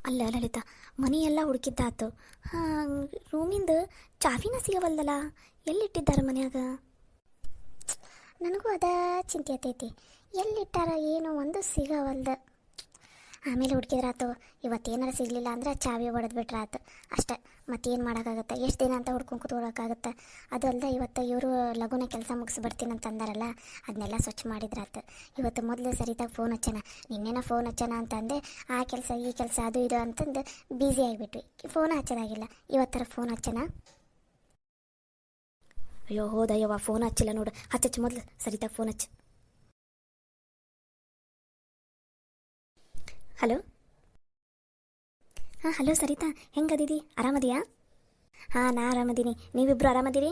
ಅಲ್ಲ ಲಲಿತಾ, ಮನಿ ಎಲ್ಲ ಹುಡುಕಿದ್ದಾತು. ಹಾಂ, ರೂಮಿಂದ ಚಾವಿನ ಸಿಗವಲ್ದಲ್ಲ, ಎಲ್ಲಿಟ್ಟಿದ್ದಾರೆ ಮನ್ಯಾಗ? ನನಗೂ ಅದ ಚಿಂತೆ ಆತೈತಿ. ಎಲ್ಲಿಟ್ಟಾರ ಏನು ಒಂದು ಸಿಗವಲ್ದು. ಆಮೇಲೆ ಹುಡುಕಿದ್ರಾತು. ಇವತ್ತೇನಾರು ಸಿಗಲಿಲ್ಲ ಅಂದ್ರೆ ಚಾವಿ ಹೊಡೆದು ಬಿಟ್ರಾತು ಅಷ್ಟೆ. ಮತ್ತೇನು ಮಾಡೋಕ್ಕಾಗತ್ತೆ? ಎಷ್ಟು ದಿನ ಅಂತ ಹುಡ್ಕೊಂಡು ಕೂತ್ಕೊಳ್ಳೋಕ್ಕಾಗತ್ತೆ? ಅದು ಅಲ್ಲದೆ ಇವತ್ತು ಇವರು ಲಘುನ ಕೆಲಸ ಮುಗಿಸ್ಬಿಡ್ತೀನಿ ಅಂತ ಅಂದಾರಲ್ಲ, ಅದನ್ನೆಲ್ಲ ಸ್ವಚ್ಛ ಮಾಡಿದ್ರಾತು. ಇವತ್ತು ಮೊದಲು ಸರಿತಾಗಿ ಫೋನ್ ಹಚ್ಚೋಣ, ನಿನ್ನೆನ ಫೋನ್ ಹಚ್ಚೋಣ ಅಂತಂದೆ. ಆ ಕೆಲಸ ಈ ಕೆಲಸ ಅದು ಇದು ಅಂತಂದು ಬ್ಯುಸಿ ಆಗಿಬಿಟ್ವಿ, ಫೋನ್ ಹಚ್ಚೋದಾಗಿಲ್ಲ. ಇವತ್ತರ ಫೋನ್ ಹಚ್ಚೋಣ. ಅಯ್ಯೋ ಹೋದಯ್ಯವ್ವ, ಫೋನ್ ಹಚ್ಚಿಲ್ಲ ನೋಡು. ಹಚ್ಚ ಮೊದಲು ಸರಿತಾಗಿ ಫೋನ್ ಹಚ್ಚು. ಹಲೋ. ಹಾಂ ಹಲೋ ಸರಿತಾ, ಹೆಂಗದೀದಿ? ಆರಾಮದಿಯಾ? ಹಾಂ, ನಾ ಆರಾಮದೀನಿ. ನೀವಿಬ್ರು ಆರಾಮದಿರಿ?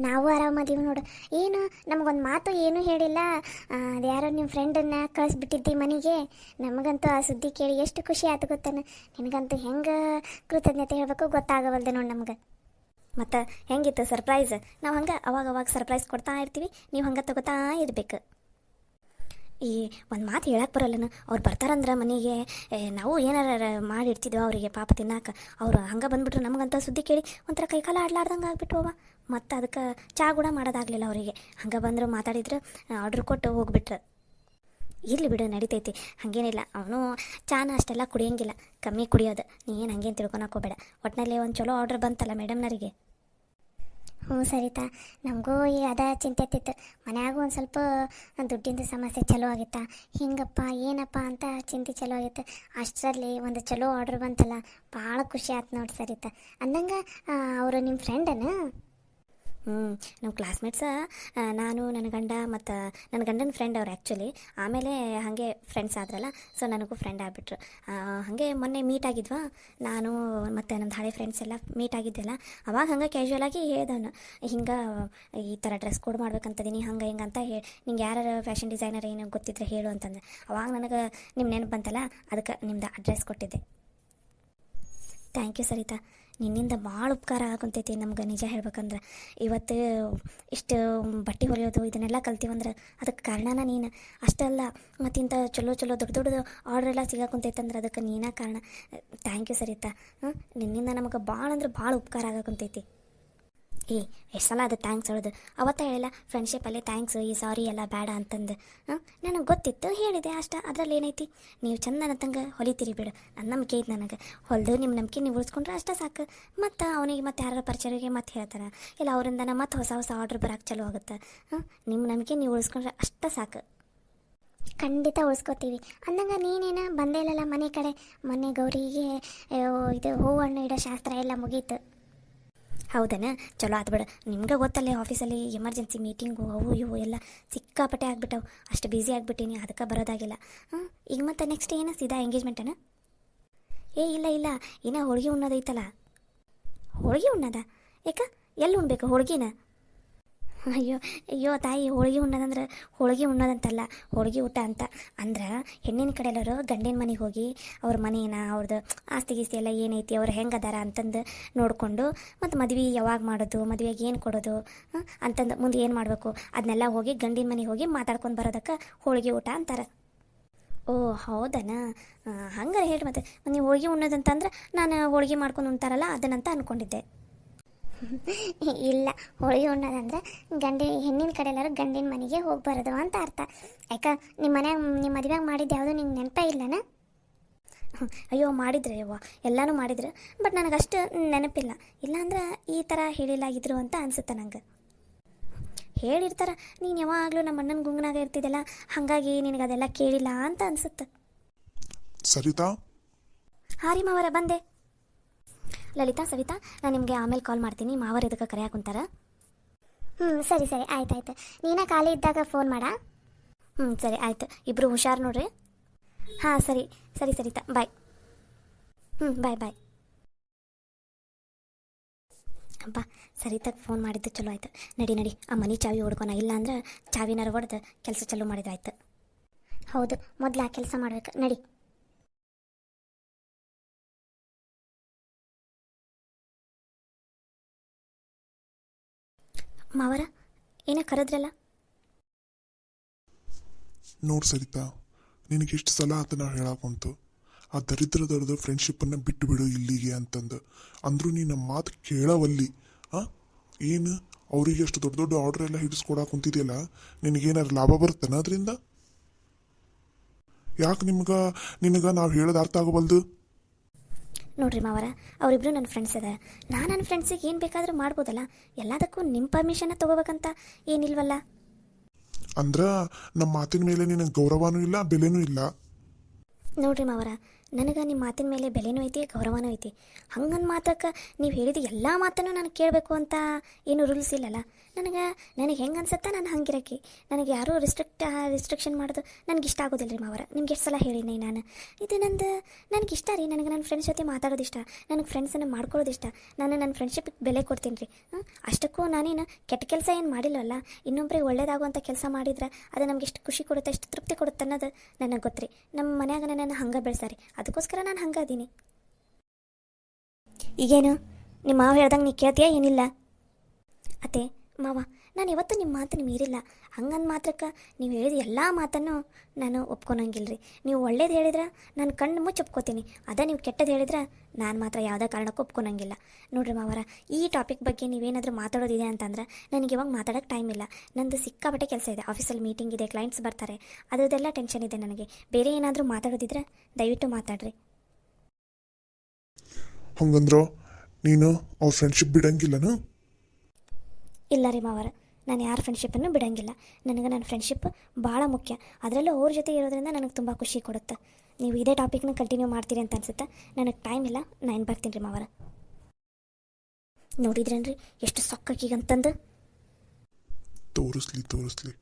ನಾವು ಆರಾಮದೀವಿ ನೋಡು. ಏನು ನಮಗೊಂದು ಮಾತು ಏನೂ ಹೇಳಿಲ್ಲ. ಅದ್ಯಾರೋ ನಿಮ್ಮ ಫ್ರೆಂಡನ್ನು ಕಳಿಸ್ಬಿಟ್ಟಿದ್ದಿ ಮನೆಗೆ. ನಮಗಂತೂ ಆ ಸುದ್ದಿ ಕೇಳಿ ಎಷ್ಟು ಖುಷಿ ಆಯ್ತು ಗೊತ್ತಾನೆ. ನಿನಗಂತೂ ಹೆಂಗೆ ಕೃತಜ್ಞತೆ ಹೇಳಬೇಕು ಗೊತ್ತಾಗವಲ್ದು ನೋಡಿ ನಮ್ಗೆ. ಮತ್ತು ಹೆಂಗಿತ್ತು ಸರ್ಪ್ರೈಸ್? ನಾವು ಹಂಗೆ ಅವಾಗ ಸರ್ಪ್ರೈಸ್ ಕೊಡ್ತಾ ಇರ್ತೀವಿ, ನೀವು ಹಂಗೆ ತಗೋತಾ ಇರ್ಬೇಕು. ಈ ಒಂದು ಮಾತು ಹೇಳಕ್ಕೆ ಬರಲ್ಲನ, ಅವ್ರು ಬರ್ತಾರಂದ್ರೆ ಮನೆಗೆ ನಾವು ಏನಾರ ಮಾಡಿಡ್ತಿದ್ವು ಅವರಿಗೆ ಪಾಪ ತಿನ್ನಾಕ. ಅವ್ರು ಹಂಗೆ ಬಂದುಬಿಟ್ರು, ನಮಗಂತ ಸುದ್ದಿ ಕೇಳಿ ಒಂಥರ ಕೈಕಾಲ ಆಡ್ಲಾರ್ದಂಗೆ ಆಗ್ಬಿಟ್ಟು ಅವ. ಮತ್ತು ಅದಕ್ಕೆ ಚಾ ಕೂಡ ಮಾಡೋದಾಗಲಿಲ್ಲ ಅವರಿಗೆ. ಹಂಗೆ ಬಂದರು, ಮಾತಾಡಿದ್ರು, ಆರ್ಡ್ರ್ ಕೊಟ್ಟು ಹೋಗ್ಬಿಟ್ರು. ಇರಲಿ ಬಿಡು, ನಡಿತೈತಿ, ಹಾಗೇನಿಲ್ಲ. ಅವನು ಚಾನ ಅಷ್ಟೆಲ್ಲ ಕುಡಿಯೋಂಗಿಲ್ಲ, ಕಮ್ಮಿ ಕುಡಿಯೋದು. ನೀ ಏನು ಹಂಗೇನು ತಿಳ್ಕೊಳಕ್ಕೆ ಹೋಗಬೇಡ. ಒಟ್ಟಿನಲ್ಲಿ ಒಂದು ಚಲೋ ಆರ್ಡ್ರ್ ಬಂತಲ್ಲ ಮೇಡಮ್ನರಿಗೆ. ಹ್ಞೂ ಸರಿತಾ, ನಮಗೂ ಈಗ ಅದ ಚಿಂತೆ ಆಗ್ತಿತ್ತು. ಮನ್ಯಾಗೂ ಒಂದು ಸ್ವಲ್ಪ ದುಡ್ಡಿಂದು ಸಮಸ್ಯೆ ಚಲೋ ಆಗಿತ್ತಾ, ಹಿಂಗಪ್ಪ ಏನಪ್ಪ ಅಂತ ಚಿಂತೆ ಚಲೋ ಆಗಿತ್ತು. ಅಷ್ಟರಲ್ಲಿ ಒಂದು ಚಲೋ ಆರ್ಡ್ರ್ ಬಂತಲ್ಲ, ಭಾಳ ಖುಷಿ ಆಯ್ತು ನೋಡಿ ಸರಿತಾ. ಅಂದಂಗೆ ಅವರು ನಿಮ್ಮ ಫ್ರೆಂಡನ? ನಮ್ಮ ಕ್ಲಾಸ್ಮೇಟ್ಸ, ನಾನು ನನ್ನ ಗಂಡ ಮತ್ತು ನನ್ನ ಗಂಡನ ಫ್ರೆಂಡ್ ಅವ್ರು ಆ್ಯಕ್ಚುಲಿ. ಆಮೇಲೆ ಹಾಗೆ ಫ್ರೆಂಡ್ಸ್ ಆದ್ರಲ್ಲ, ಸೊ ನನಗೂ ಫ್ರೆಂಡ್ ಆಗಿಬಿಟ್ರು. ಹಾಗೆ ಮೊನ್ನೆ ಮೀಟ್ ಆಗಿದ್ವಾ, ನಾನು ಮತ್ತು ನಮ್ಮ ಹಳೆ ಫ್ರೆಂಡ್ಸ್ ಎಲ್ಲ ಮೀಟ್ ಆಗಿದ್ದೆಲ್ಲ. ಅವಾಗ ಹಂಗೆ ಕ್ಯಾಶುವಲಾಗಿ ಹೇಳ್ದವನು, ಹಿಂಗೆ ಈ ಥರ ಡ್ರೆಸ್ ಕೋಡ್ ಮಾಡ್ಬೇಕಂತದೀನಿ, ಹಂಗೆ ಹಿಂಗೆ ಅಂತ ಹೇಳಿ, ನಿಂಗೆ ಯಾರು ಫ್ಯಾಷನ್ ಡಿಸೈನರ್ ಏನು ಗೊತ್ತಿದ್ರೆ ಹೇಳು ಅಂತಂದೆ. ಅವಾಗ ನನಗೆ ನಿಮ್ಮ ನೆನಪು ಬಂತಲ್ಲ, ಅದಕ್ಕೆ ನಿಮ್ದು ಅಡ್ರೆಸ್ ಕೊಟ್ಟಿದ್ದೆ. ಥ್ಯಾಂಕ್ ಯು ಸರಿತಾ, ನಿನ್ನಿಂದ ಭಾಳ ಉಪಕಾರ ಆಗುಂತೈತಿ ನಮ್ಗೆ. ನಿಜ ಹೇಳ್ಬೇಕಂದ್ರೆ ಇವತ್ತು ಇಷ್ಟು ಬಟ್ಟೆ ಹೊಲಿಯೋದು ಇದನ್ನೆಲ್ಲ ಕಲ್ತೀವಂದ್ರೆ ಅದಕ್ಕೆ ಕಾರಣನ ನೀನು. ಅಷ್ಟಲ್ಲ, ಮತ್ತಿಂಥ ಚಲೋ ದೊಡ್ಡ ಆರ್ಡ್ರ್ ಎಲ್ಲ ಸಿಗಾಕುಂತೈತಂದ್ರೆ ಅದಕ್ಕೆ ನೀನೇ ಕಾರಣ. Thank you Saritha. ನಿನ್ನಿಂದ ನಮಗೆ ಭಾಳ ಅಂದ್ರೆ ಭಾಳ ಉಪಕಾರ ಆಗಾಕುಂತೈತಿ. ಎಷ್ಟು ಸಲ ಅದು ಥ್ಯಾಂಕ್ಸ್ ಹೇಳೋದು. ಅವತ್ತ ಹೇಳಿಲ್ಲ ಫ್ರೆಂಡ್ಶಿಪ್ಪಲ್ಲಿ ಥ್ಯಾಂಕ್ಸ್, ಈ ಸಾರಿ ಎಲ್ಲ ಬೇಡ ಅಂತಂದು. ನನಗೆ ಗೊತ್ತಿತ್ತು, ಹೇಳಿದೆ ಅಷ್ಟೇ. ಅದರಲ್ಲಿ ಏನೈತಿ? ನೀವು ಚಂದ ನನ್ನಂಗೆ ಹೊಲಿತೀರಿ ಬಿಡು, ನನ್ನ ನಂಬಿಕೆ ಐತೆ ನನಗೆ. ಹೊಲಿದು ನಿಮ್ಮ ನಂಬಿಕೆ ನೀವು ಉಳಿಸ್ಕೊಂಡ್ರೆ ಅಷ್ಟೇ ಸಾಕು. ಮತ್ತು ಅವನಿಗೆ ಮತ್ತೆ ಯಾರು ಪರಿಚಯರಿಗೆ ಮತ್ತೆ ಹೇಳ್ತಾರೆ, ಇಲ್ಲ ಅವರಿಂದನ ಮತ್ತೆ ಹೊಸ ಆರ್ಡ್ರ್ ಬರೋಕ್ಕೆ ಚಲೋ ಆಗುತ್ತೆ. ನಿಮ್ಮ ನಂಬಿಕೆ ನೀವು ಉಳಿಸ್ಕೊಂಡ್ರೆ ಅಷ್ಟೇ ಸಾಕು. ಖಂಡಿತ ಉಳಿಸ್ಕೋತೀವಿ. ಅಂದಂಗೆ ನೀನೇನ ಬಂದೇ ಇಲ್ಲಲ್ಲ ಮನೆ ಕಡೆ. ಮೊನ್ನೆ ಗೌರಿಗೆ ಇದು ಹೂವನ್ನು ಇಡೋ ಶಾಸ್ತ್ರ ಎಲ್ಲ ಮುಗೀತು. ಹೌದನ? ಚಲೋ ಆತು ಬಿಡು. ನಿಮ್ಗೆ ಗೊತ್ತಲ್ಲೇ ಆಫೀಸಲ್ಲಿ ಎಮರ್ಜೆನ್ಸಿ ಮೀಟಿಂಗು ಅವು ಇವು ಎಲ್ಲ ಸಿಕ್ಕಾಪಟ್ಟೆ ಆಗ್ಬಿಟ್ಟವು. ಅಷ್ಟು ಬ್ಯುಸಿ ಆಗಿಬಿಟ್ಟೀನಿ, ಅದಕ್ಕೆ ಬರೋದಾಗಿಲ್ಲ. ಈಗ ಮತ್ತೆ ನೆಕ್ಸ್ಟ್ ಏನು ಸೀದಾ ಎಂಗೇಜ್ಮೆಂಟನ? ಇಲ್ಲ, ಏನೋ ಹೋಳಿಗೆ ಉಣ್ಣೋದೈತಲ್ಲ. ಹೋಳಿಗೆ ಉಣ್ಣೋದ? ಯಾಕೆ, ಎಲ್ಲಿ ಉಣ್ಬೇಕು ಹೋಳಿಗೆನ? ಅಯ್ಯೋ ತಾಯಿ, ಹೋಳಿಗೆ ಉಣ್ಣೋದಂದ್ರೆ ಹೋಳಿಗೆ ಉಣ್ಣೋದಂತಲ್ಲ, ಹೋಳಿಗೆ ಊಟ ಅಂತ. ಅಂದ್ರೆ ಹೆಣ್ಣಿನ ಕಡೆ ಎಲ್ಲರೂ ಗಂಡಿನ ಮನೆಗೆ ಹೋಗಿ ಅವ್ರ ಮನೇನ, ಅವ್ರದ್ದು ಆಸ್ತಿ ಗೀಸ್ತಿ ಎಲ್ಲ ಏನೈತಿ, ಅವ್ರು ಹೆಂಗದಾರ ಅಂತಂದು ನೋಡಿಕೊಂಡು, ಮತ್ತು ಮದ್ವೆ ಯಾವಾಗ ಮಾಡೋದು, ಮದುವೆಗೆ ಏನು ಕೊಡೋದು ಅಂತಂದು ಮುಂದೆ ಏನು ಮಾಡಬೇಕು ಅದನ್ನೆಲ್ಲ ಹೋಗಿ ಗಂಡಿನ ಮನೆಗೆ ಹೋಗಿ ಮಾತಾಡ್ಕೊಂಡು ಬರೋದಕ್ಕೆ ಹೋಳಿಗೆ ಊಟ ಅಂತಾರೆ. ಓ ಹೌದನ? ಹಂಗಾರೆ ಹೇಳಿ ಮತ್ತೆ. ನೀವು ಹೋಳಿಗೆ ಉಣ್ಣೋದಂತಂದ್ರೆ ನಾನು ಹೋಳಿಗೆ ಮಾಡ್ಕೊಂಡು ಉಣ್ತಾರಲ್ಲ ಅದನ್ನಂತ ಅಂದ್ಕೊಂಡಿದ್ದೆ. ಇಲ್ಲ, ಹೋಳಿಗೆ ಉಣ್ಣೋದಂದ್ರೆ ಹೆಣ್ಣಿನ ಕಡೆ ಎಲ್ಲರೂ ಗಂಡಿನ ಮನೆಗೆ ಹೋಗಿ ಬರೋದು ಅಂತ ಅರ್ಥ. ಯಾಕೆ ನಿಮ್ಮ ಮದುವೆಯಾಗ ಮಾಡಿದ್ದು ಯಾವುದು ನಿಂಗೆ ನೆನಪೇ ಇಲ್ಲನ? ಅಯ್ಯೋ ಮಾಡಿದ್ರೆ ಯವ್ವ, ಎಲ್ಲನೂ ಮಾಡಿದ್ರು, ಬಟ್ ನನಗಷ್ಟು ನೆನಪಿಲ್ಲ. ಇಲ್ಲಾಂದ್ರೆ ಈ ಥರ ಹೇಳಿಲ್ಲಾಗಿದ್ರು ಅಂತ ಅನಿಸುತ್ತೆ ನಂಗೆ. ಹೇಳಿರ್ತಾರೆ, ನೀನು ಯಾವಾಗಲೂ ನಮ್ಮ ಅಣ್ಣನ ಗುಂಗನಾಗ ಇರ್ತಿದ್ದಲ್ಲ, ಹಾಗಾಗಿ ನಿನಗೆ ಅದೆಲ್ಲ ಕೇಳಿಲ್ಲ ಅಂತ ಅನಿಸುತ್ತೆ. ಸರಿತಾ? ಹಾಂ ರೀ ಮಾವರ, ಬಂದೆ. ಲಲಿತಾ, ಸವಿತಾ, ನಾನು ನಿಮಗೆ ಆಮೇಲೆ ಕಾಲ್ ಮಾಡ್ತೀನಿ, ಮಾವರು ಇದಕ್ಕೆ ಕರೆಯಾಕ ಕುಂತಾರ. ಸರಿ ಆಯ್ತಾಯ್ತು. ನೀನ ಖಾಲಿ ಇದ್ದಾಗ ಫೋನ್ ಮಾಡ. ಸರಿ ಆಯ್ತು, ಇಬ್ಬರು ಹುಷಾರು ನೋಡ್ರಿ. ಹಾಂ ಸರಿ ಸರಿತಾ, ಬಾಯ್. ಬಾಯ್. ಅಬ್ಬಾ, ಸರಿತಾಗ ಫೋನ್ ಮಾಡಿದ್ದು ಚಲೋ ಆಯ್ತು. ನಡಿ, ಆ ಮನೆ ಚಾವಿ ಹೊಡ್ಕೊಣ, ಇಲ್ಲ ಅಂದ್ರೆ ಚಾವಿನಾರ ಹೊಡೆದು ಕೆಲಸ ಚಲೋ ಮಾಡಿದ್ರಾಯ್ತು. ಹೌದು, ಮೊದಲು ಆ ಕೆಲಸ ಮಾಡ್ಬೇಕು, ನಡಿ. ಮಾವರ, ಏನೋ ಕರೆದ್ರಲ್ಲ? ನೋಡ್ ಸರಿತಾ, ನಿನಗೆ ಎಷ್ಟು ಸಲ ಅದನ್ನ ಹೇಳಾಕುಂತು. ಆ ದರಿದ್ರದವ್ರದ್ದು ಫ್ರೆಂಡ್ಶಿಪ್ಪನ್ನು ಬಿಟ್ಟು ಬಿಡು ಇಲ್ಲಿಗೆ ಅಂತಂದು ಅಂದರೂ ನೀ ನಮ್ಮ ಮಾತು ಕೇಳವಲ್ಲಿ. ಹಾಂ, ಏನು ಅವರಿಗೆ ಅಷ್ಟು ದೊಡ್ಡ ದೊಡ್ಡ ಆರ್ಡರ್ ಎಲ್ಲ ಹಿಡಿಸ್ಕೊಡಕ್ಕೆ ಕುಂತಿದೆಯಲ್ಲ, ನಿನಗೇನಾರು ಲಾಭ ಬರುತ್ತಾನ ಅದರಿಂದ? ಯಾಕೆ ನಿನಗೆ ನಾವು ಹೇಳೋದು ಅರ್ಥ ಆಗಬಲ್ದು? ನೋಡ್ರಿ ಮಾವರ, ಅವರಿಬ್ರು ನನ್ನ ಫ್ರೆಂಡ್ಸ್ ಅದ. ನನ್ನ ಫ್ರೆಂಡ್ಸಿಗೆ ಏನು ಬೇಕಾದರೂ ಮಾಡ್ಬೋದಲ್ಲ, ಎಲ್ಲದಕ್ಕೂ ನಿಮ್ಮ ಪರ್ಮಿಷನ್ನ ತೊಗೋಬೇಕಂತ ಏನಿಲ್ವಲ್ಲ. ಅಂದ್ರೆ ನಮ್ಮ ಮಾತಿನ ಮೇಲೆ ನಿನಗೆ ಗೌರವನೂ ಇಲ್ಲ, ಬೆಲೆನೂ ಇಲ್ಲ. ನೋಡ್ರಿ ಮಾವರ, ನನಗೆ ನಿಮ್ಮ ಮಾತಿನ ಮೇಲೆ ಬೆಲೆನೂ ಐತಿ, ಗೌರವನೂ ಐತಿ. ಹಂಗಂದು ಮಾತಕ್ಕೆ ನೀವು ಹೇಳಿದ ಎಲ್ಲ ಮಾತನ್ನು ನಾನು ಕೇಳಬೇಕು ಅಂತ ಏನು ರೂಲ್ಸ್ ಇಲ್ಲಲ್ಲ. ನನಗೆ ಹೆಂಗೆ ಅನ್ಸುತ್ತಾ ನಾನು ಹಂಗಿರಕ್ಕೆ. ನನಗೆ ಯಾರೂ ರಿಸ್ಟ್ರಿಕ್ಷನ್ ಮಾಡೋದು ನನಗೆ ಇಷ್ಟ ಆಗೋದಿಲ್ಲ ರೀ ಮಾವರ. ನಿಮ್ಗೆ ಎಷ್ಟು ಸಲ ಹೇಳಿನಿ ನಾನು, ಇದು ನನಗೆ ಇಷ್ಟ ರೀ. ನನಗೆ ನನ್ನ ಫ್ರೆಂಡ್ಸ್ ಜೊತೆ ಮಾತಾಡೋದು ಇಷ್ಟ, ನನಗೆ ಫ್ರೆಂಡ್ಸನ್ನು ಮಾಡ್ಕೊಳ್ಳೋದು ಇಷ್ಟ. ನಾನು ನನ್ನ ಫ್ರೆಂಡ್ಶಿಪ್ಗೆ ಬೆಲೆ ಕೊಡ್ತೀನಿ ರೀ. ಅಷ್ಟಕ್ಕೂ ನಾನೇನು ಕೆಟ್ಟ ಕೆಲಸ ಏನು ಮಾಡಿಲ್ಲವಲ್ಲ. ಇನ್ನೊಬ್ಬರಿಗೆ ಒಳ್ಳೇದಾಗುವಂಥ ಕೆಲಸ ಮಾಡಿದ್ರೆ ಅದು ನಮ್ಗೆ ಎಷ್ಟು ಖುಷಿ ಕೊಡುತ್ತೆ, ಎಷ್ಟು ತೃಪ್ತಿ ಕೊಡುತ್ತೆ ಅನ್ನೋದು ನನಗೆ ಗೊತ್ತು ರೀ. ನಮ್ಮ ಮನ್ಯಾಗ ನನ್ನ ಹಂಗೆ ಬೆಳೆಸಾರಿ, ಅದಕ್ಕೋಸ್ಕರ ನಾನು ಹಂಗೆ ಅದೀನಿ. ಈಗೇನು ನಿಮ್ಮ ಮಾವ ಹೇಳ್ದಂಗೆ ನೀ ಕೇಳ್ತೀಯಾ ಏನಿಲ್ಲ? ಅತ್ತೆ ಮಾವ, ನಾನು ಯಾವತ್ತೂ ನಿಮ್ಮ ಮಾತನ್ನು ಮೀರಿಲ್ಲ. ಹಂಗಂದು ಮಾತ್ರಕ್ಕೆ ನೀವು ಹೇಳಿದ ಎಲ್ಲ ಮಾತನ್ನು ನಾನು ಒಪ್ಕೊಳಂಗಿಲ್ಲ ರೀ. ನೀವು ಒಳ್ಳೇದು ಹೇಳಿದ್ರೆ ನಾನು ಕಣ್ಣು ಮುಚ್ಚಿ ಒಪ್ಕೋತೀನಿ. ಅದೇ ನೀವು ಕೆಟ್ಟದ್ದು ಹೇಳಿದ್ರೆ ನಾನು ಮಾತ್ರ ಯಾವುದೇ ಕಾರಣಕ್ಕೂ ಒಪ್ಕೊಳಂಗಿಲ್ಲ. ನೋಡ್ರಿ ಮಾವರ, ಈ ಟಾಪಿಕ್ ಬಗ್ಗೆ ನೀವೇನಾದರೂ ಮಾತಾಡೋದಿದೆ ಅಂತಂದ್ರೆ ನನಗೆ ಇವಾಗ ಮಾತಾಡೋಕ್ಕೆ ಟೈಮ್ ಇಲ್ಲ. ನಂದು ಸಿಕ್ಕಾಪಟ್ಟೆ ಕೆಲಸ ಇದೆ, ಆಫೀಸಲ್ಲಿ ಮೀಟಿಂಗ್ ಇದೆ, ಕ್ಲೈಂಟ್ಸ್ ಬರ್ತಾರೆ, ಅದರದೆಲ್ಲ ಟೆನ್ಷನ್ ಇದೆ ನನಗೆ. ಬೇರೆ ಏನಾದರೂ ಮಾತಾಡೋದಿದ್ರೆ ದಯವಿಟ್ಟು ಮಾತಾಡ್ರಿ. ಹಂಗಂದ್ರು ನೀನು ಅವ್ರ ಫ್ರೆಂಡ್ಶಿಪ್ ಬಿಡಂಗಿಲ್ಲನು? ಇಲ್ಲ ರೀ ಮಾವರ, ನಾನು ಯಾರ ಫ್ರೆಂಡ್ಶಿಪ್ಪನ್ನು ಬಿಡೋಂಗಿಲ್ಲ. ನನಗೆ ನನ್ನ ಫ್ರೆಂಡ್ಶಿಪ್ ಭಾಳ ಮುಖ್ಯ. ಅದರಲ್ಲೂ ಅವ್ರ ಜೊತೆ ಇರೋದ್ರಿಂದ ನನಗೆ ತುಂಬ ಖುಷಿ ಕೊಡುತ್ತೆ. ನೀವು ಇದೇ ಟಾಪಿಕ್ನ ಕಂಟಿನ್ಯೂ ಮಾಡ್ತೀರಿ ಅಂತ ಅನ್ಸುತ್ತೆ. ನನಗೆ ಟೈಮ್ ಇಲ್ಲ, ನಾನು ಬರ್ತೀನಿ ರೀ ಮಾವರ. ನೋಡಿದ್ರೇನ್ರಿ ಎಷ್ಟು ಸೊಕ್ಕೀಗಂತಂದು? ತೋರಿಸ್ಲಿ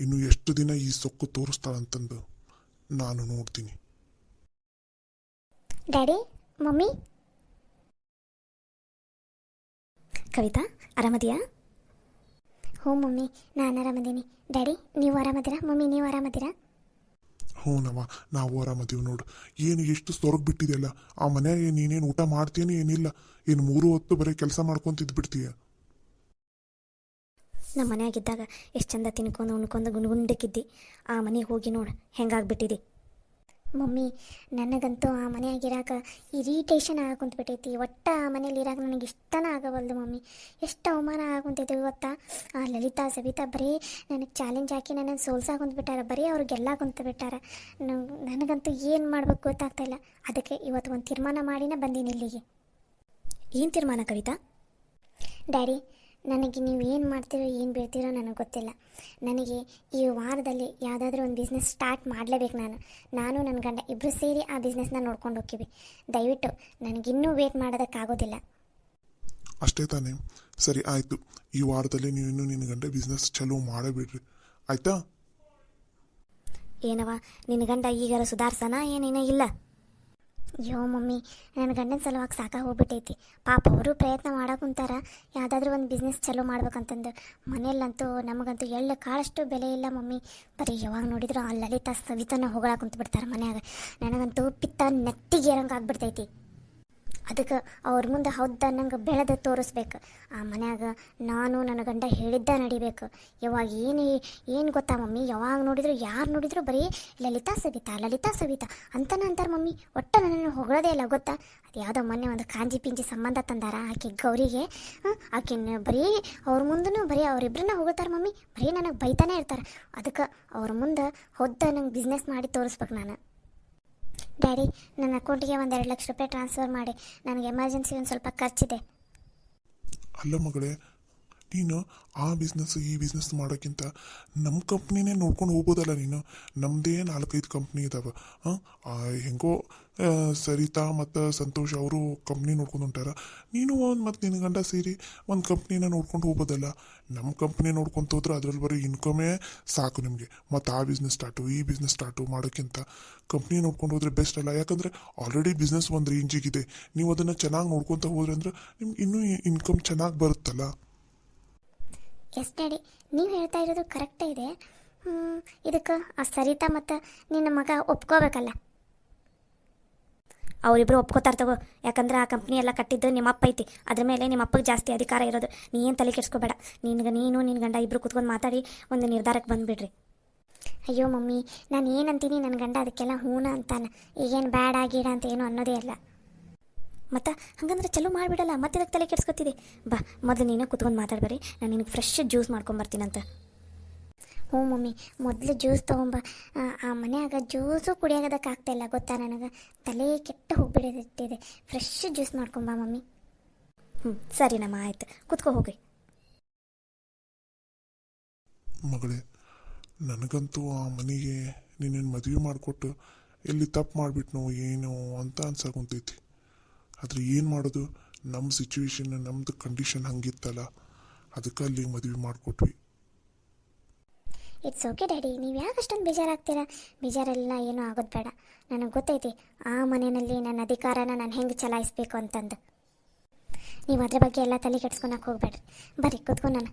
ಇನ್ನು ಎಷ್ಟು ದಿನ ಈ ಸೊಕ್ಕು ತೋರಿಸ್ತಾಳಂತಂದು ನಾನು ನೋಡ್ತೀನಿ. Daddy, mummy. ಕವಿತಾ, ಆರಾಮದಿಯಾ? ಹ್ಞೂ ಮಮ್ಮಿ, ನಾನು ಆರಾಮದೀನಿ. ಡ್ಯಾಡಿ, ನೀವು ಆರಾಮದಿರಾ? ಮಮ್ಮಿ, ನೀವು ಆರಾಮದಿರಾ? ಹ್ಞೂನವ್ವ, ನಾವು ಆರಾಮದೀವಿ ನೋಡು. ಏನು ಎಷ್ಟು ಸೊರಗ್ ಬಿಟ್ಟಿದೆಯಲ್ಲ ಆ ಮನೆಯಾಗ. ನೀನೇನು ಊಟ ಮಾಡ್ತೀಯನೇ ಏನಿಲ್ಲ, ಏನು 3 ಹೊತ್ತು ಬರೀ ಕೆಲಸ ಮಾಡ್ಕೊಂತಿದ್ದು ಬಿಡ್ತೀಯ. ನಮ್ಮ ಮನೆಯಾಗಿದ್ದಾಗ ಎಷ್ಟು ಚಂದ ತಿನ್ಕೊಂಡು ಉಣ್ಕೊಂಡು ಗುಂಡ್ಗುಂಡಕ್ಕಿದ್ದಿ. ಆ ಮನೆಗೆ ಹೋಗಿ ನೋಡು ಹೆಂಗಾಗ್ಬಿಟ್ಟಿದ್ದಿ. ಮಮ್ಮಿ, ನನಗಂತೂ ಆ ಮನೆಯಾಗಿರಾಕ ಇರಿಟೇಷನ್ ಆಗಾಕುಂತ್ಬಿಟ್ಟೈತಿ. ಒಟ್ಟು ಆ ಮನೇಲಿ ಇರಾಕ ನನಗೆ ಇಷ್ಟನೇ ಆಗವಲ್ದು ಮಮ್ಮಿ. ಎಷ್ಟು ಅವಮಾನ ಆಗುಂತೈತೆ ಗೊತ್ತಾ. ಆ ಲಲಿತಾ ಸವಿತಾ ಬರೀ ನನಗೆ ಚಾಲೆಂಜ್ ಹಾಕಿ ನನ್ನನ್ನು ಸೋಲ್ಸಾಕುಂತ್ಬಿಟ್ಟಾರ. ಬರೀ ಅವ್ರಿಗೆಲ್ಲ ಕುಂತ್ಬಿಟ್ಟಾರ. ನನಗಂತೂ ಏನು ಮಾಡ್ಬೇಕು ಗೊತ್ತಾಗ್ತಾಯಿಲ್ಲ. ಅದಕ್ಕೆ ಇವತ್ತು ಒಂದು ತೀರ್ಮಾನ ಮಾಡಿನೇ ಬಂದೀನಿ ಇಲ್ಲಿಗೆ. ಏನು ತೀರ್ಮಾನ ಕವಿತಾ? ಡ್ಯಾಡಿ, ನನಗೆ ನೀವು ಏನು ಮಾಡ್ತೀರೋ ಏನು ಬೀಳ್ತೀರೋ ನನಗೆ ಗೊತ್ತಿಲ್ಲ. ನನಗೆ ಈ ವಾರದಲ್ಲಿ ಯಾವುದಾದ್ರೂ ಒಂದು ಬಿಸ್ನೆಸ್ ಸ್ಟಾರ್ಟ್ ಮಾಡಲೇಬೇಕು. ನಾನು ನನ್ನ ಗಂಡ ಇಬ್ಬರು ಸೇರಿ ಆ ಬಿಸ್ನೆಸ್ನ ನೋಡ್ಕೊಂಡು ಹೋಗ್ತೀವಿ. ದಯವಿಟ್ಟು ನನಗಿನ್ನೂ ವೇಟ್ ಮಾಡೋದಕ್ಕಾಗೋದಿಲ್ಲ. ಅಷ್ಟೇ ತಾನೇ? ಸರಿ ಆಯಿತು, ಈ ವಾರದಲ್ಲಿ ನೀವು ಇನ್ನೂ ನಿನ್ನ ಗಂಡ ಬಿಸ್ನೆಸ್ ಚಾಲೂ ಮಾಡಬೇಡ್ರಿ, ಆಯಿತಾ? ಏನವ ನಿನ್ನ ಗಂಡ ಈಗಾರ ಸುಧಾರ್ಸನ ಏನೇನೋ ಇಲ್ಲ? ಅಯ್ಯೋ ಮಮ್ಮಿ, ನನ್ನ ಗಂಡನ ಸಲುವಾಗಿ ಸಾಕಾಗಿ ಹೋಗ್ಬಿಟ್ಟೈತಿ. ಪಾಪ ಅವರು ಪ್ರಯತ್ನ ಮಾಡಕ್ಕಂತಾರ ಯಾವುದಾದ್ರೂ ಒಂದು ಬಿಸ್ನೆಸ್ ಚಲೋ ಮಾಡ್ಬೇಕಂತಂದು. ಮನೆಯಲ್ಲಂತೂ ನಮಗಂತೂ ಎಳ್ಳು ಕಾಳಷ್ಟು ಬೆಲೆ ಇಲ್ಲ ಮಮ್ಮಿ. ಬರೀ ಯಾವಾಗ ನೋಡಿದ್ರು ಆ ಲಲಿತಾ ಸವಿತಾನ ಹೊಗಳಕ್ಕೆ ಕುಂತ್ಬಿಡ್ತಾರೆ ಮನ್ಯಾಗ. ನನಗಂತೂ ಪಿತ್ತ ನೆತ್ತಿಗೆ ಏರಂಗೆ ಆಗ್ಬಿಡ್ತೈತಿ. ಅದಕ್ಕೆ ಅವ್ರ ಮುಂದೆ ಹೌದ ನಂಗೆ ಬೆಳೆದು ತೋರಿಸ್ಬೇಕು. ಆ ಮನ್ಯಾಗ ನಾನು ನನ್ನ ಗಂಡ ಹೇಳಿದ್ದ ನಡಿಬೇಕು. ಯಾವಾಗ ಏನು ಗೊತ್ತಾ ಮಮ್ಮಿ, ಯಾವಾಗ ನೋಡಿದ್ರು ಯಾರು ನೋಡಿದ್ರು ಬರೀ ಲಲಿತಾ ಸವಿತಾ ಅಂತನೇ ಅಂತಾರೆ ಮಮ್ಮಿ. ಒಟ್ಟು ನನ್ನನ್ನು ಹೊಗಳೋದೇ ಇಲ್ಲ ಗೊತ್ತಾ. ಅದು ಯಾವುದೋ ಮೊನ್ನೆ ಒಂದು ಕಾಂಜಿ ಪಿಂಜಿ ಸಂಬಂಧ ತಂದಾರ ಆಕೆ ಗೌರಿಗೆ. ಆಕೆನ ಬರೀ ಅವ್ರ ಮುಂದೂ ಬರೀ ಅವರಿಬ್ಬರನ್ನ ಹೊಗಳ್ತಾರೆ ಮಮ್ಮಿ. ಬರೀ ನನಗೆ ಬೈತಾನೆ ಇರ್ತಾರೆ. ಅದಕ್ಕೆ ಅವ್ರ ಮುಂದೆ ಹೌದ ನಂಗೆ ಬಿಸ್ನೆಸ್ ಮಾಡಿ ತೋರಿಸ್ಬೇಕು ನಾನು. ಡ್ಯಾಡಿ, ನನ್ನ ಅಕೌಂಟಿಗೆ ಒಂದು 2 ಲಕ್ಷ ರೂಪಾಯಿ ಟ್ರಾನ್ಸ್ಫರ್ ಮಾಡಿ. ನನಗೆ ಎಮರ್ಜೆನ್ಸಿ ಒಂದು ಸ್ವಲ್ಪ ಖರ್ಚಿದೆ. ಅಲ್ಲ ಮಗಳೇ, ನೀನು ಆ ಬಿಸ್ನೆಸ್ ಈ ಬಿಸ್ನೆಸ್ ಮಾಡೋಕ್ಕಿಂತ ನಮ್ಮ ಕಂಪ್ನಿನೇ ನೋಡ್ಕೊಂಡು ಹೋಗ್ಬೋದಲ್ಲ ನೀನು. ನಮ್ಮದೇ 4-5 ಕಂಪ್ನಿ ಇದ್ದಾವೆ. ಹೆಂಗೋ ಸರಿತಾ ಮತ್ತು ಸಂತೋಷ್ ಅವರು ಕಂಪ್ನಿ ನೋಡ್ಕೊಂಡು ಹೊಂಟಾರ. ನೀನು ಮತ್ತು ನಿನ್ನ ಗಂಡ ಸೇರಿ ಒಂದು ಕಂಪ್ನಿನ ನೋಡ್ಕೊಂಡು ಹೋಗ್ಬೋದಲ್ಲ. ನಮ್ಮ ಕಂಪ್ನಿ ನೋಡ್ಕೊತ ಹೋದ್ರೆ ಅದ್ರಲ್ಲಿ ಬರೀ ಇನ್ಕಮೇ ಸಾಕು ನಿಮಗೆ. ಮತ್ತು ಆ ಬಿಸ್ನೆಸ್ ಈ ಬಿಸ್ನೆಸ್ ಸ್ಟಾರ್ಟು ಮಾಡೋಕ್ಕಿಂತ ಕಂಪ್ನಿ ನೋಡ್ಕೊಂಡು ಹೋದ್ರೆ ಬೆಸ್ಟ್ ಅಲ್ಲ. ಯಾಕಂದರೆ ಆಲ್ರೆಡಿ ಬಿಸ್ನೆಸ್ ಒಂದು ರೇಂಜಿಗಿದೆ. ನೀವು ಅದನ್ನು ಚೆನ್ನಾಗಿ ನೋಡ್ಕೊತ ಹೋದ್ರೆ ಅಂದ್ರೆ ನಿಮ್ಗೆ ಇನ್ನೂ ಇನ್ಕಮ್ ಚೆನ್ನಾಗಿ ಬರುತ್ತಲ್ಲ. ಎಸ್ ಡ್ಯಾಡಿ, ನೀವು ಹೇಳ್ತಾ ಇರೋದು ಕರೆಕ್ಟೇ ಇದೆ. ಇದಕ್ಕೆ ಆ ಸರಿತಾ ಮತ್ತು ನಿನ್ನ ಮಗ ಒಪ್ಕೋಬೇಕಲ್ಲ. ಅವರಿಬ್ಬರು ಒಪ್ಕೋತಾರೆ ತಗೋ. ಯಾಕಂದ್ರೆ ಆ ಕಂಪ್ನಿ ಎಲ್ಲ ಕಟ್ಟಿದ್ದು ನಿಮ್ಮಪ್ಪ ಐತಿ. ಅದ್ರ ಮೇಲೆ ನಿಮ್ಮಪ್ಪಗೆ ಜಾಸ್ತಿ ಅಧಿಕಾರ ಇರೋದು. ನೀ ಏನು ತಲೆ ಕೆಡಿಸ್ಕೋಬೇಡ. ನಿನ್ನ ಗಂಡ ಇಬ್ಬರು ಕೂತ್ಕೊಂಡು ಮಾತಾಡಿ ಒಂದು ನಿರ್ಧಾರಕ್ಕೆ ಬಂದುಬಿಡ್ರಿ. ಅಯ್ಯೋ ಮಮ್ಮಿ, ನಾನು ಏನಂತೀನಿ ನನ್ನ ಗಂಡ ಅದಕ್ಕೆಲ್ಲ ಹೂನ ಅಂತಾನೆ. ಈಗೇನು ಬೇಡ ಗೀಡ ಅಂತ ಏನು ಅನ್ನೋದೇ ಇಲ್ಲ. ಮತ್ತು ಹಂಗಂದ್ರೆ ಚಲೋ ಮಾಡಿಬಿಡಲ್ಲ, ಮತ್ತೆ ಅದಕ್ಕೆ ತಲೆ ಕೆಡ್ಸ್ಕೊತಿದೆ. ಬಾ ಮೊದಲು ನೀನು ಕುತ್ಕೊಂಡು ಮಾತಾಡ್ಬರಿ, ನಾನು ನಿನಗೆ ಫ್ರೆಶ್ ಜ್ಯೂಸ್ ಮಾಡ್ಕೊಂಬರ್ತೀನಂತ. ಹ್ಞೂ ಮಮ್ಮಿ, ಮೊದಲು ಜ್ಯೂಸ್ ತೊಗೊಂಬ. ಆ ಮನ್ಯಾಗ ಜ್ಯೂಸು ಕುಡಿಯೋದಕ್ಕೆ ಆಗ್ತಾಯಿಲ್ಲ ಗೊತ್ತಾ, ನನಗೆ ತಲೆ ಕೆಟ್ಟು ಹೋಗ್ಬಿಟ್ಟಿದೆ. ಫ್ರೆಶ್ ಜ್ಯೂಸ್ ಮಾಡ್ಕೊಂಬ ಮಮ್ಮಿ. ಸರಿನಮ್ಮ, ಆಯ್ತು, ಕುತ್ಕೋ ಹೋಗಿ. ಮಗಳೇ, ನನಗಂತೂ ಆ ಮನೆಗೆ ನೀನೇನು ಮದುವೆ ಮಾಡಿಕೊಟ್ಟು ಎಲ್ಲಿ ತಪ್ಪು ಮಾಡಿಬಿಟ್ನೋ ಏನೋ ಅಂತ ಅನ್ಸಾಕೊಂತೈತಿ. ಆದರೆ ಏನು ಮಾಡೋದು, ನಮ್ಮ ಸಿಚುವೇಶನ್ ನಮ್ಮದು ಕಂಡೀಷನ್ ಹಂಗಿತ್ತಲ್ಲ, ಅದಕ್ಕೆ ಅಲ್ಲಿಗೆ ಮದುವೆ ಮಾಡಿಕೊಟ್ವಿ. ಇಟ್ಸ್ ಓಕೆ ಡ್ಯಾಡಿ, ನೀವು ಯಾಕೆ ಅಷ್ಟೊಂದು ಬೇಜಾರಾಗ್ತೀರಾ? ಬೇಜಾರೆಲ್ಲ ಏನೂ ಆಗೋದು ಬೇಡ. ನನಗೆ ಗೊತ್ತೈತಿ ಆ ಮನೆಯಲ್ಲಿ ನನ್ನ ಅಧಿಕಾರನ ನಾನು ಹೆಂಗೆ ಚಲಾಯಿಸ್ಬೇಕು ಅಂತಂದು. ನೀವು ಅದ್ರ ಬಗ್ಗೆ ಎಲ್ಲ ತಲೆ ಕೆಡ್ಸ್ಕೊಳಕ್ಕೆ ಹೋಗ್ಬೇಡ್ರಿ. ಬರ್ರಿ ಕುತ್ಕೊಂಡು ನಾನು